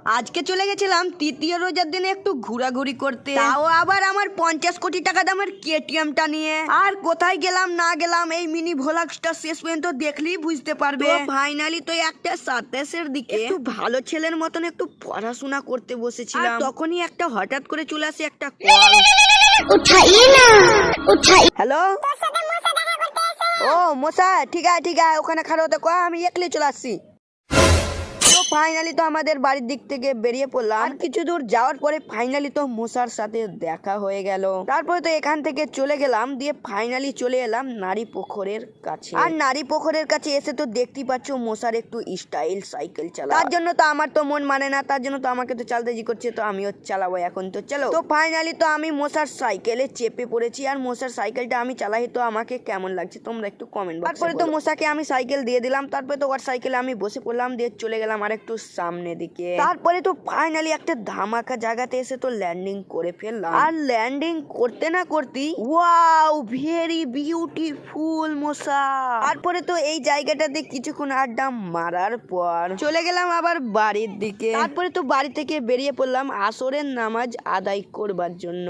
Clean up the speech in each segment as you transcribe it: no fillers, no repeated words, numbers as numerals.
আজকে চলে গেছিলাম তৃতীয় রোজার দিনে একটু ঘোরাঘুরি করতে, তাও আবার আমার 50 কোটি টাকা দামের কেটিএমটা নিয়ে। আর কোথায় গেলাম না গেলাম এই মিনি ভ্লগসটা শেষ পর্যন্ত দেখলেই বুঝতে পারবে। ফাইনালি তো একটা 27-এর দিকে একটু ভালো ছেলের মতন একটু পড়াশোনা করতে বসেছিলাম, তখনই একটা হঠাৎ করে চলে আসে একটা কল। হ্যালো, ও মশা, ঠিক আছে ওখানে খারাপ হতে কয়, আমি একলি চলে আসছি। তো ফাইনালি তো আমাদের বাড়ির দিক থেকে বেরিয়ে পড়লাম। আর কিছু দূর যাওয়ার পরে ফাইনালি তো মশার সাথে দেখা হয়ে গেল। তারপরে তো এখান থেকে চলে গেলাম, দিয়ে ফাইনালি চলে এলাম নারী পুকুরের কাছে। আর নারী পুকুরের কাছে এসে তো দেখতে পাচ্ছ মশার একটু স্টাইল সাইকেল চালা। তার জন্য তো আমার তো মন মানে না, তার জন্য তো আমাকে তো চালতে জি করছে, তো আমিও চালাবো এখন। তো চলো, তো ফাইনালি তো আমি মশার সাইকেলে চেপে পড়েছি। আর মশার সাইকেলটা আমি চালাই, তো আমাকে কেমন লাগছে তোমরা একটু কমেন্ট বক্সে। তারপরে তো মশাকে আমি সাইকেল দিয়ে দিলাম, তারপরে তো ওর সাইকেলে আমি বসে পড়লাম, দিয়ে চলে গেলাম আর একটু সামনে দিকে। তারপরে তো ফাইনালি একটা ধামাকা জায়গাতে এসে তো ল্যান্ডিং করে ফেললাম। আর ল্যান্ডিং করতে না করতেই ওয়াও, ভেরি বিউটিফুল মশা। তারপরে তো এই জায়গাটাতে কিছুক্ষণ আড্ডা মারার পর চলে গেলাম আবার বাড়ির দিকে। তারপরে তো বাড়ি থেকে বেরিয়ে পড়লাম আসরের নামাজ আদায় করবার জন্য।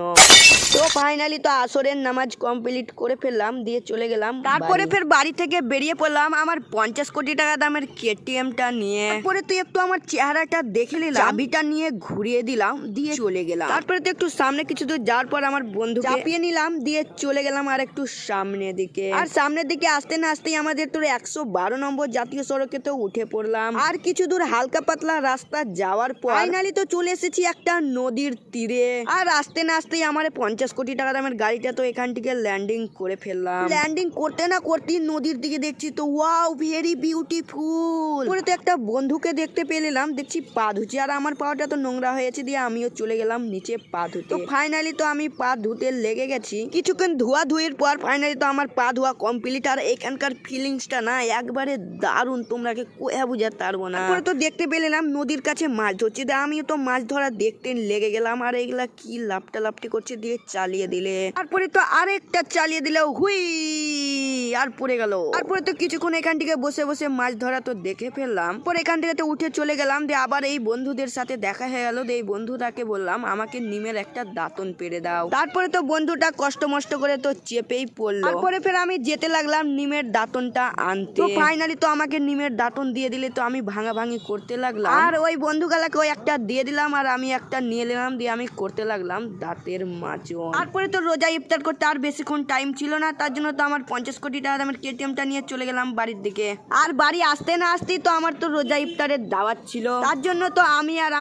তো ফাইনালি তো আসরের নামাজ কমপ্লিট করে ফেললাম, দিয়ে চলে গেলাম। তারপরে ফের বাড়ি থেকে বেরিয়ে পড়লাম আমার 50 কোটি টাকা দামের কেটিএমটা নিয়ে। তারপরে তো একটু আমার চেহারাটা দেখে নিলাম, চাবিটা নিয়ে ঘুরিয়ে দিলাম, দিয়ে চলে গেলাম। তারপরে তো একটু সামনে কিছু দূর যাওয়ার পর আমার বন্ধু চাপিয়ে নিলাম, দিয়ে চলে গেলাম আর একটু সামনের দিকে। আর সামনের দিকে আসতে না আসতেই আমাদের তো 112 নম্বর জাতীয় সড়কে তো উঠে পড়লাম। আর কিছু দূর হালকা পাতলা রাস্তা যাওয়ার পর ফাইনালি তো চলে এসেছি একটা নদীর তীরে। আর আসতে না আসতেই আমার 50 কোটি টাকা দামের গাড়িটা তো এখান থেকে ল্যান্ডিং করে ফেললাম। ল্যান্ডিং করতে না করতেই নদীর দিকে দেখছি তো ওয়াও, ভেরি বিউটিফুল। পরে তো একটা বন্ধুকে দেখতে পেলাম, দেখছি পা ধুচ্ছে। আর আমার পাটা তো নোংরা হয়েছে, দিয়ে আমিও চলে গেলাম নিচে পা ধুতে। তো ফাইনালি তো আমি পা ধুতে লেগে গেছি। কিছুক্ষণ ধোয়া ধুয়ের পর ফাইনালি তো আমার পা ধোয়া কমপ্লিট। আর এখানকার ফিলিংসটা না একবারে দারুণ, তোমরা কোয়া বুঝাতে পারবো না। তারপরে তো দেখতে পেলাম নদীর কাছে মাছ ধরছে, আমিও তো মাছ ধরা দেখতে লেগে গেলাম। আর এগুলা কি লাপটা লাপটি করছে, দিয়ে চালিয়ে দিলে। তারপরে তো আরেকটা চালিয়ে দিলে হুই, আর পড়ে গেল। তারপরে তো কিছুক্ষণ এখান থেকে বসে বসে মাছ ধরা তো দেখে ফেললাম। পরে এখান থেকে তো উঠে চলে গেলাম, দিয়ে আবার এই বন্ধুদের সাথে দেখা হয়ে গেল। এই বন্ধুটাকে বললাম আমাকে নিমের একটা দাঁতন পেড়ে দাও। তারপরে তো বন্ধুটা কষ্ট মষ্ট করে তো চেপেই পড়লো। তারপরে ফের আমি যেতে লাগলাম নিমের দাঁতনটা আনতে। তো ফাইনালি তো আমাকে নিমের দাঁতন দিয়ে দিলে, তো আমি ভাঙা ভাঙি করতে লাগলাম। আর ওই বন্ধুগুলাকে ওই একটা দিয়ে দিলাম, আর আমি একটা নিয়ে নিলাম, দিয়ে আমি করতে লাগলাম দাঁতের মাজন। তারপরে তো রোজা ইফতার করতে আর বেশিক্ষণ টাইম ছিল না, তার জন্য তো আমার 50 কোটি টাকা দামের কেটিএমটা নিয়ে চলে গেলাম বাড়ির দিকে। আর বাড়ি আসতে না আসতেই তো আমার তো রোজা ইফতারের দাওয়াত ছিল, তার জন্য তো আমি আর